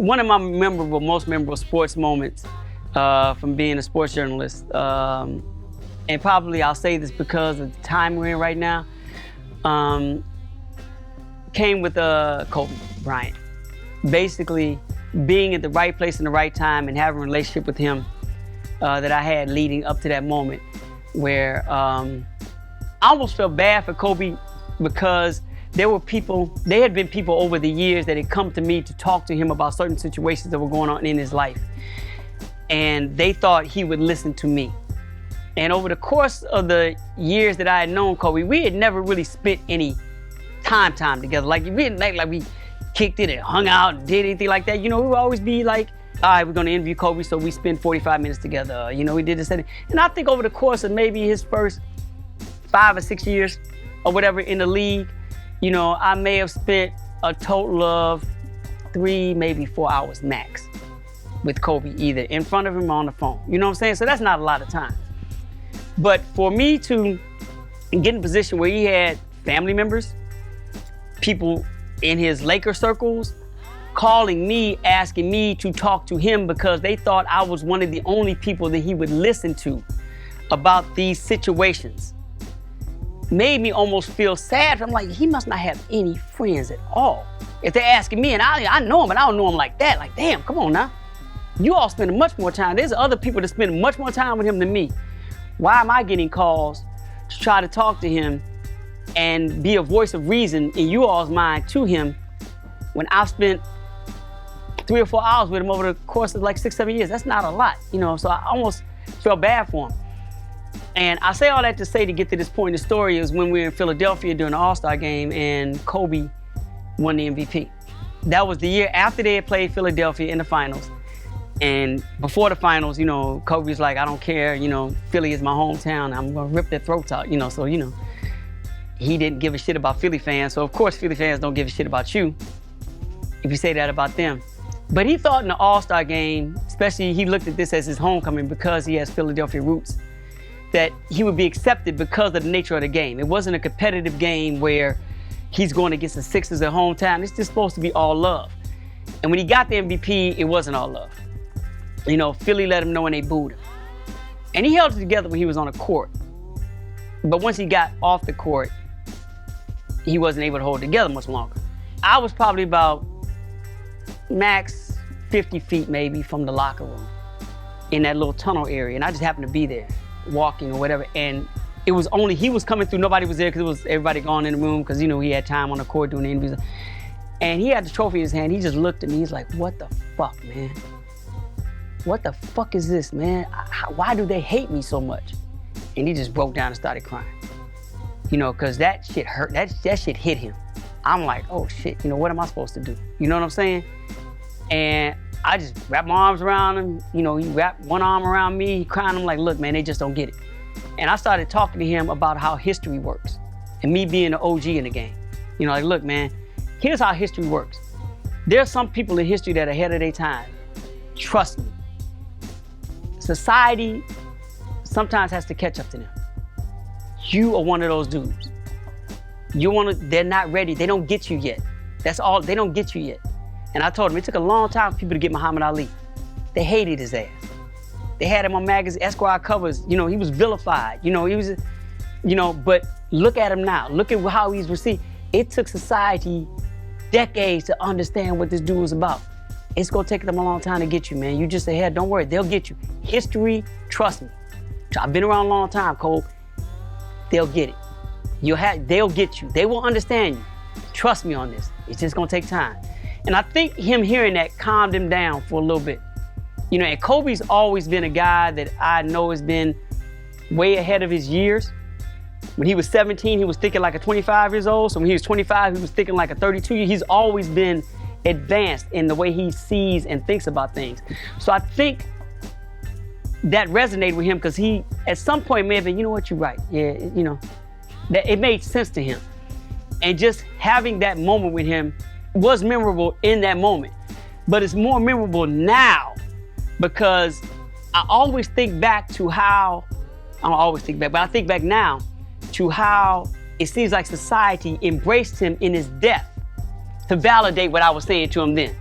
one of my most memorable sports moments from being a sports journalist, and probably I'll say this because of the time we're in right now, came with Kobe Bryant. Basically, being at the right place in the right time and having a relationship with him that I had leading up to that moment, where I almost felt bad for Kobe because there had been people over the years that had come to me to talk to him about certain situations that were going on in his life. And they thought he would listen to me. And over the course of the years that I had known Kobe, we had never really spent any time together. Like, we didn't like we kicked it and hung out and did anything like that. You know, we would always be like, all right, we're gonna interview Kobe, so we spend 45 minutes together. You know, we did this and I think over the course of maybe his first 5 or 6 years or whatever in the league, you know, I may have spent a total of 3, maybe 4 hours max with Kobe, either in front of him or on the phone. You know what I'm saying? So that's not a lot of time. But for me to get in a position where he had family members, people in his Laker circles, calling me, asking me to talk to him because they thought I was one of the only people that he would listen to about these situations, made me almost feel sad. I'm like, he must not have any friends at all. If they're asking me, and I know him, and I don't know him like that, like, damn, come on now. You all spend much more time. There's other people that spend much more time with him than me. Why am I getting calls to try to talk to him and be a voice of reason in you all's mind to him when I've spent 3 or 4 hours with him over the course of like 6, 7 years? That's not a lot, you know, so I almost felt bad for him. And I say all that to say, to get to this point in the story, is when we were in Philadelphia during the All-Star game and Kobe won the MVP. That was the year after they had played Philadelphia in the finals. And before the finals, you know, Kobe's like, I don't care, you know, Philly is my hometown, I'm gonna rip their throats out, you know, so, you know, he didn't give a shit about Philly fans, so of course Philly fans don't give a shit about you if you say that about them. But he thought in the All-Star game, especially he looked at this as his homecoming because he has Philadelphia roots, that he would be accepted because of the nature of the game. It wasn't a competitive game where he's going against the Sixers at hometown. It's just supposed to be all love. And when he got the MVP, it wasn't all love. You know, Philly let him know and they booed him. And he held it together when he was on the court. But once he got off the court, he wasn't able to hold it together much longer. I was probably about max 50 feet maybe from the locker room in that little tunnel area. And I just happened to be there, walking or whatever. And it was only, he was coming through, nobody was there because it was everybody gone in the room because, you know, he had time on the court doing the interviews. And he had the trophy in his hand. He just looked at me, he's like, what the fuck, man? What the fuck is this, man? Why do they hate me so much? And he just broke down and started crying. You know, because that shit hurt, that shit hit him. I'm like, oh shit, you know, what am I supposed to do? You know what I'm saying? And I just wrapped my arms around him. You know, he wrapped one arm around me, he crying. I'm like, look, man, they just don't get it. And I started talking to him about how history works and me being an OG in the game. You know, like, look, man, here's how history works. There are some people in history that are ahead of their time. Trust me. Society sometimes has to catch up to them. You are one of those dudes. They're not ready. They don't get you yet. That's all, they don't get you yet. And I told him, it took a long time for people to get Muhammad Ali. They hated his ass. They had him on magazine, Esquire covers. You know, he was vilified. You know, he was, you know, but look at him now. Look at how he's received. It took society decades to understand what this dude was about. It's gonna take them a long time to get you, man. You just ahead, don't worry, they'll get you. History, trust me. I've been around a long time, Cole. They'll get it. They'll get you. They will understand you. Trust me on this. It's just gonna take time. And I think him hearing that calmed him down for a little bit. You know, and Kobe's always been a guy that I know has been way ahead of his years. When he was 17, he was thinking like a 25 years old. So when he was 25, he was thinking like a 32. He's always been advanced in the way he sees and thinks about things. So I think that resonated with him because he, at some point, may have been, you know what, you're right. Yeah, you know, that it made sense to him. And just having that moment with him was memorable in that moment. But it's more memorable now because I always think back to how, I don't always think back, but I think back now to how it seems like society embraced him in his death to validate what I was saying to him then.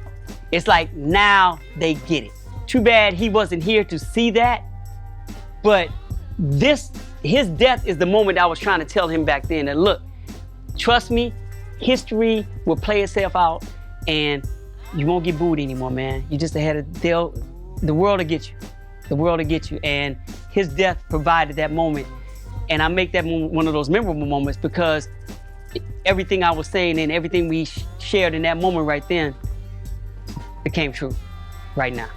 it's like now they get it. Too bad he wasn't here to see that, but his death is the moment I was trying to tell him back then that, look, trust me, history will play itself out and you won't get booed anymore, man. You just ahead of, the world will get you. The world will get you. And his death provided that moment. And I make that one of those memorable moments because everything I was saying and everything we shared in that moment right then became true right now.